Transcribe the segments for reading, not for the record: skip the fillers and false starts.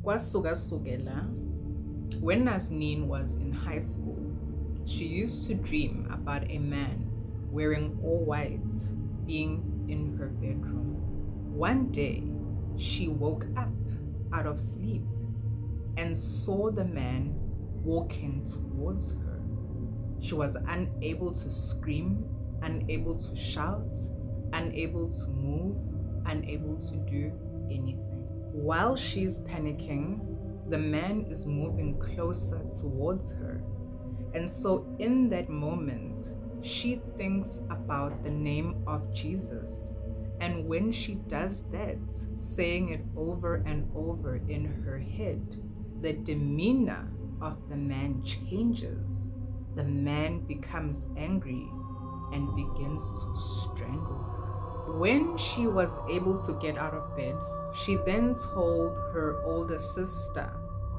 Kwasuka sukela, when Nazneen was in high school, she used to dream about a man wearing all white being in her bedroom. One day, she woke up out of sleep and saw the man walking towards her. She was unable to scream, unable to shout, unable to move, unable to do anything. While she's panicking, the man is moving closer towards her. And so in that moment, she thinks about the name of Jesus. And when she does that, saying it over and over in her head, the demeanor of the man changes. The man becomes angry and begins to strangle her. When she was able to get out of bed, she then told her older sister,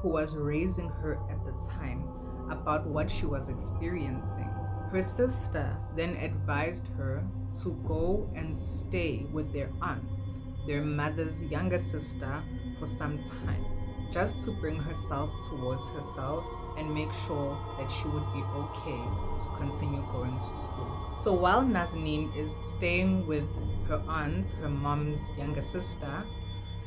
who was raising her at the time, about what she was experiencing. Her sister then advised her to go and stay with their aunt, their mother's younger sister, for some time, just to bring herself towards herself and make sure that she would be okay to continue going to school. So while Nazneen is staying with her aunt, her mom's younger sister,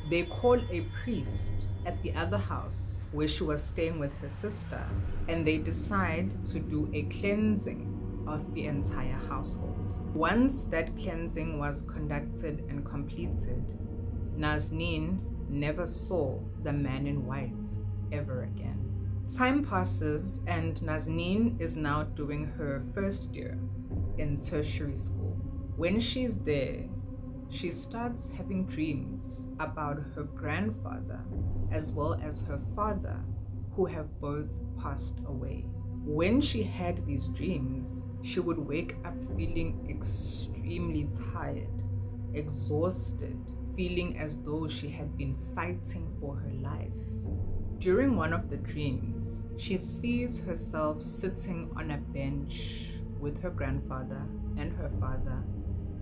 they call a priest at the other house where she was staying with her sister, and they decide to do a cleansing of the entire household. Once that cleansing was conducted and completed, Nazneen never saw the man in white ever again. Time passes and Nazneen is now doing her first year in tertiary school. When she's there, she starts having dreams about her grandfather as well as her father, who have both passed away. When she had these dreams, she would wake up feeling extremely tired, exhausted, feeling as though she had been fighting for her life. During one of the dreams, she sees herself sitting on a bench with her grandfather and her father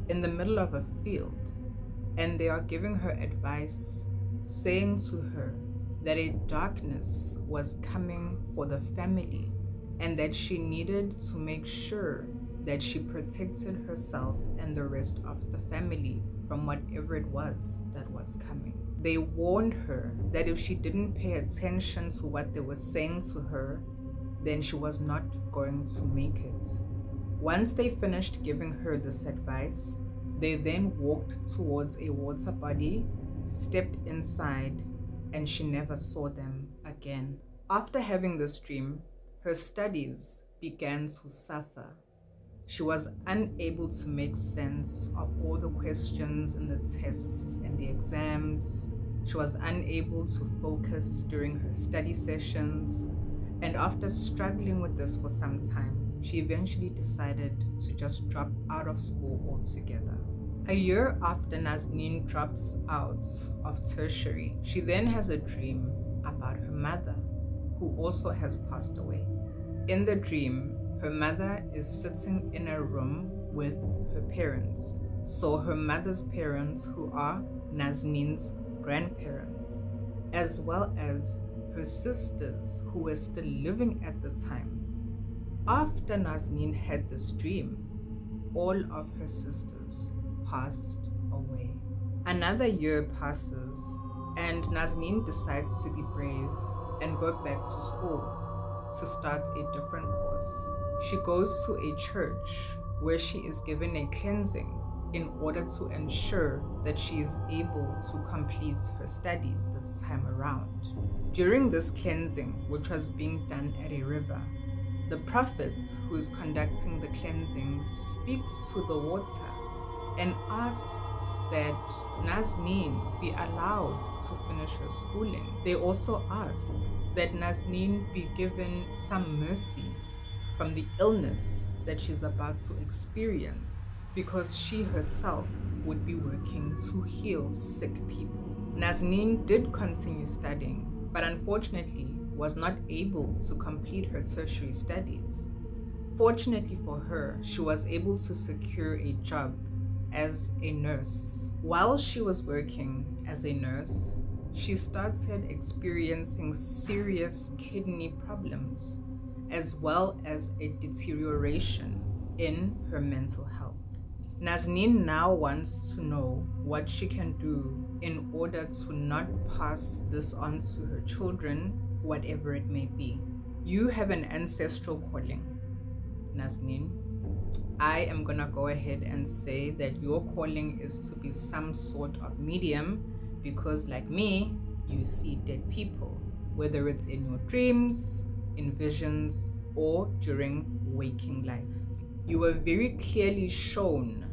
in the middle of a field, and they are giving her advice, saying to her that a darkness was coming for the family and that she needed to make sure that she protected herself and the rest of the family from whatever it was that was coming. They warned her that if she didn't pay attention to what they were saying to her, then she was not going to make it. Once they finished giving her this advice, they then walked towards a water body, stepped inside, and she never saw them again. After having this dream, her studies began to suffer. She was unable to make sense of all the questions in the tests and the exams. She was unable to focus during her study sessions. And after struggling with this for some time, she eventually decided to just drop out of school altogether. A year after Nazneen drops out of tertiary, she then has a dream about her mother, who also has passed away. In the dream, her mother is sitting in a room with her parents. So her mother's parents, who are Nazneen's grandparents, as well as her sisters who were still living at the time. After Nazneen had this dream, all of her sisters passed away. Another year passes and Nazneen decides to be brave and go back to school to start a different course. She goes to a church where she is given a cleansing in order to ensure that she is able to complete her studies this time around. During this cleansing, which was being done at a river, the prophet who is conducting the cleansing speaks to the water and asks that Nazneen be allowed to finish her schooling. They also ask that Nazneen be given some mercy from the illness that she's about to experience, because she herself would be working to heal sick people. Nazneen did continue studying, but unfortunately was not able to complete her tertiary studies. Fortunately for her, she was able to secure a job as a nurse. While she was working as a nurse, she started experiencing serious kidney problems, as well as a deterioration in her mental health. Nazneen now wants to know what she can do in order to not pass this on to her children, whatever it may be. You have an ancestral calling, Nazneen. I am gonna go ahead and say that your calling is to be some sort of medium, because like me, you see dead people, whether it's in your dreams, in visions, or during waking life. You were very clearly shown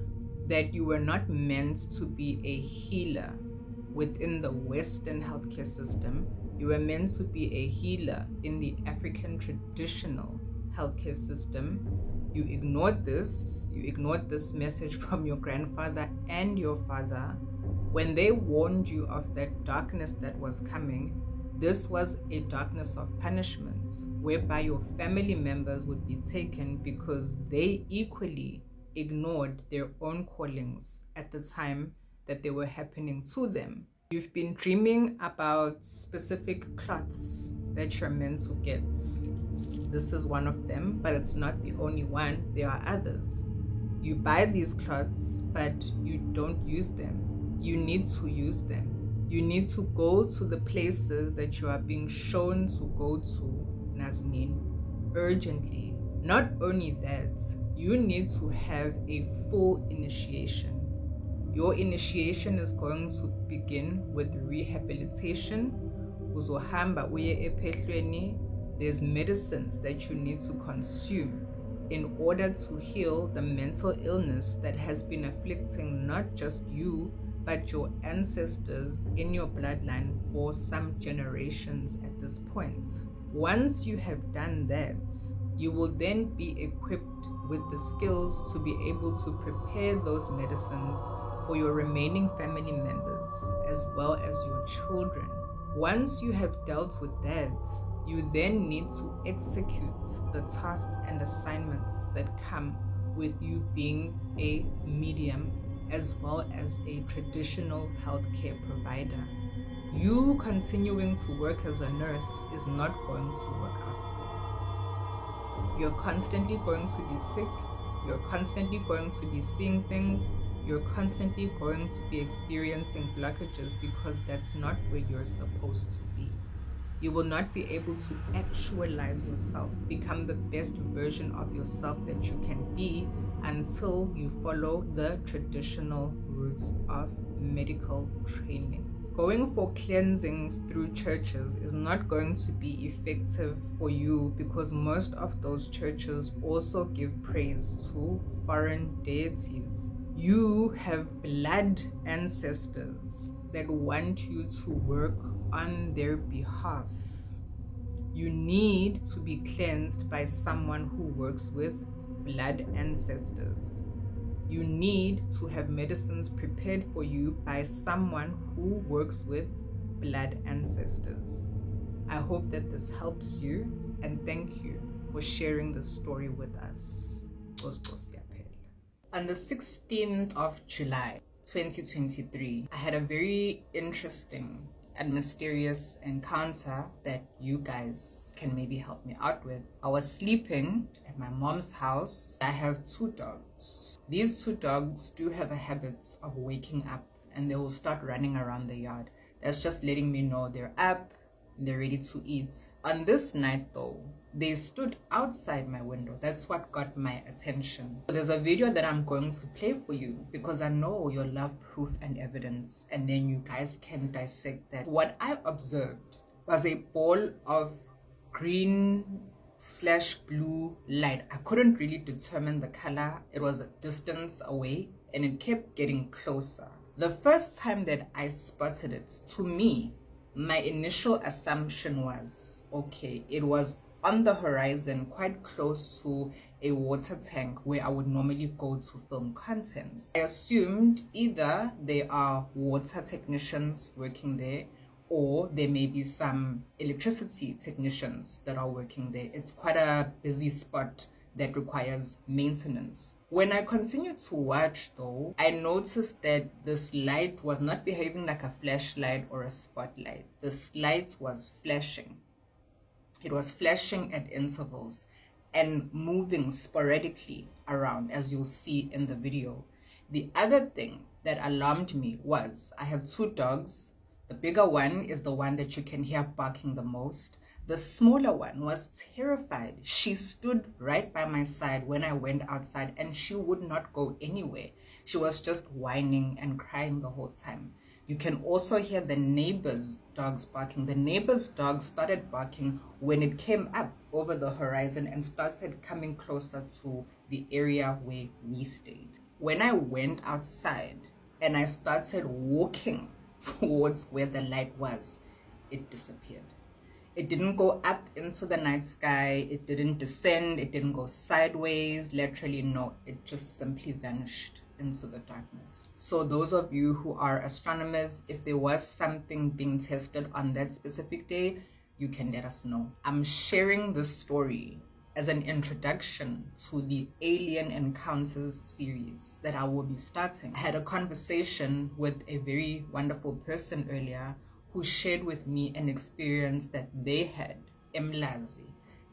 that you were not meant to be a healer within the Western healthcare system. You were meant to be a healer in the African traditional healthcare system. You ignored this message from your grandfather and your father when they warned you of that darkness that was coming. This was a darkness of punishment, whereby your family members would be taken because they equally ignored their own callings at the time that they were happening to them. You've been dreaming about specific cloths that you're meant to get. This is one of them, but it's not the only one. There are others. You buy these cloths, but you don't use them. You need to use them. You need to go to the places that you are being shown to go to, Nazneen, urgently. Not only that, you need to have a full initiation. Your initiation is going to begin with rehabilitation. Uzohamba uye ephehlweni. There's medicines that you need to consume in order to heal the mental illness that has been afflicting not just you, but your ancestors in your bloodline for some generations at this point. Once you have done that, you will then be equipped with the skills to be able to prepare those medicines for your remaining family members as well as your children. Once you have dealt with that, you then need to execute the tasks and assignments that come with you being a medium as well as a traditional healthcare provider. You continuing to work as a nurse is not going to work out. You're constantly going to be sick. You're constantly going to be seeing things. You're constantly going to be experiencing blockages because that's not where you're supposed to be. You will not be able to actualize yourself, become the best version of yourself that you can be until you follow the traditional routes of medical training. Going for cleansings through churches is not going to be effective for you because most of those churches also give praise to foreign deities. You have blood ancestors that want you to work on their behalf. You need to be cleansed by someone who works with blood ancestors. You need to have medicines prepared for you by someone who works with blood ancestors. I hope that this helps you, and thank you for sharing the story with us. On the 16th of July, 2023, I had a very interesting and mysterious encounter that you guys can maybe help me out with. I was sleeping at my mom's house. I have 2 dogs. These 2 dogs do have a habit of waking up and they will start running around the yard. That's just letting me know they're up, they're ready to eat. On this night though, they stood outside my window. That's what got my attention. So there's a video that I'm going to play for you because I know you love proof and evidence, and then you guys can dissect that. What I observed was a ball of green/blue light. I couldn't really determine the color. It was a distance away and it kept getting closer. The first time that I spotted it, to me, my initial assumption was, okay, it was on the horizon, quite close to a water tank where I would normally go to film content. I assumed either there are water technicians working there or there may be some electricity technicians that are working there. It's quite a busy spot that requires maintenance. When I continued to watch though, I noticed that this light was not behaving like a flashlight or a spotlight. This light was flashing. It was flashing at intervals and moving sporadically around, as you'll see in the video. The other thing that alarmed me was I have two dogs. The bigger one is the one that you can hear barking the most. The smaller one was terrified. She stood right by my side when I went outside and she would not go anywhere. She was just whining and crying the whole time. You can also hear the neighbor's dogs barking. The neighbor's dog started barking when it came up over the horizon and started coming closer to the area where we stayed. When I went outside and I started walking towards where the light was, it disappeared. It didn't go up into the night sky. It didn't descend. It didn't go sideways. Literally, no. It just simply vanished into the darkness. So those of you who are astronomers, if there was something being tested on that specific day, you can let us know. I'm sharing this story as an introduction to the Alien Encounters series that I will be starting. I had a conversation with a very wonderful person earlier who shared with me an experience that they had, Hlathi,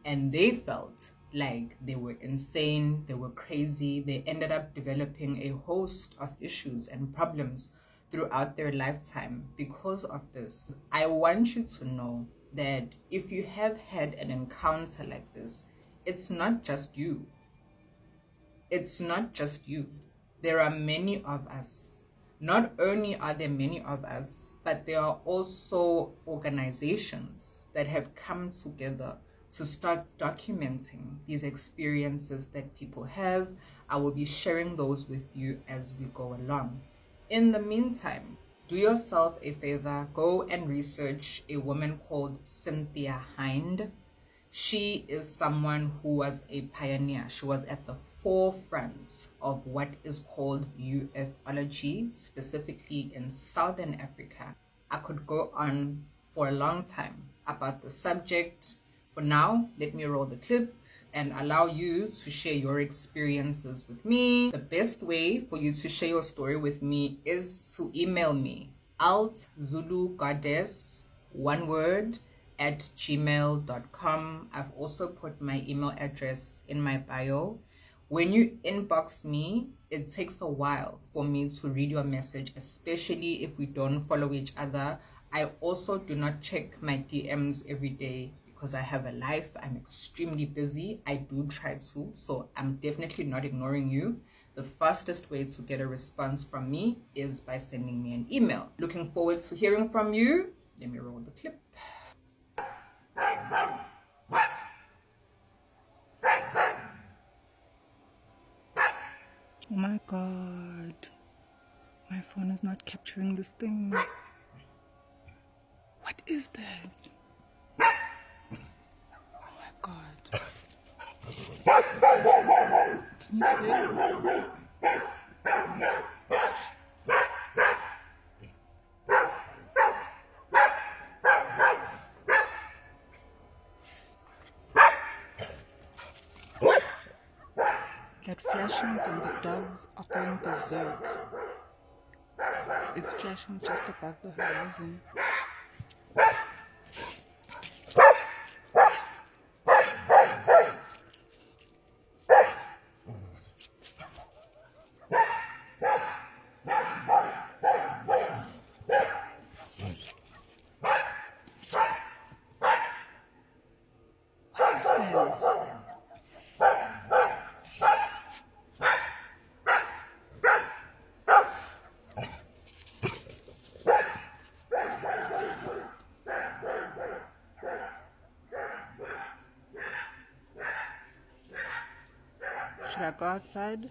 and they felt like they were insane, they were crazy. They ended up developing a host of issues and problems throughout their lifetime because of this. I want you to know that if you have had an encounter like this, it's not just you. It's not just you. There are many of us. Not only are there many of us, but there are also organizations that have come together to start documenting these experiences that people have. I will be sharing those with you as we go along. In the meantime, do yourself a favor, go and research a woman called Cynthia Hind. She is someone who was a pioneer. She was at the forefront of what is called ufology, specifically in Southern Africa. I could go on for a long time about the subject. For now, let me roll the clip and allow you to share your experiences with me. The best way for you to share your story with me is to email me, altzulugoddess, one word, @gmail.com. I've also put my email address in my bio. When you inbox me, it takes a while for me to read your message, especially if we don't follow each other. I also do not check my DMs every day because I have a life. I'm extremely busy. I do try to, so I'm definitely not ignoring you. The fastest way to get a response from me is by sending me an email. Looking forward to hearing from you. Let me roll the clip. Oh my God, my phone is not capturing this thing. What is that? Oh my God. Can you see it? That flashing and the dogs are going berserk. It's flashing just above the horizon. What is that? Should I go outside?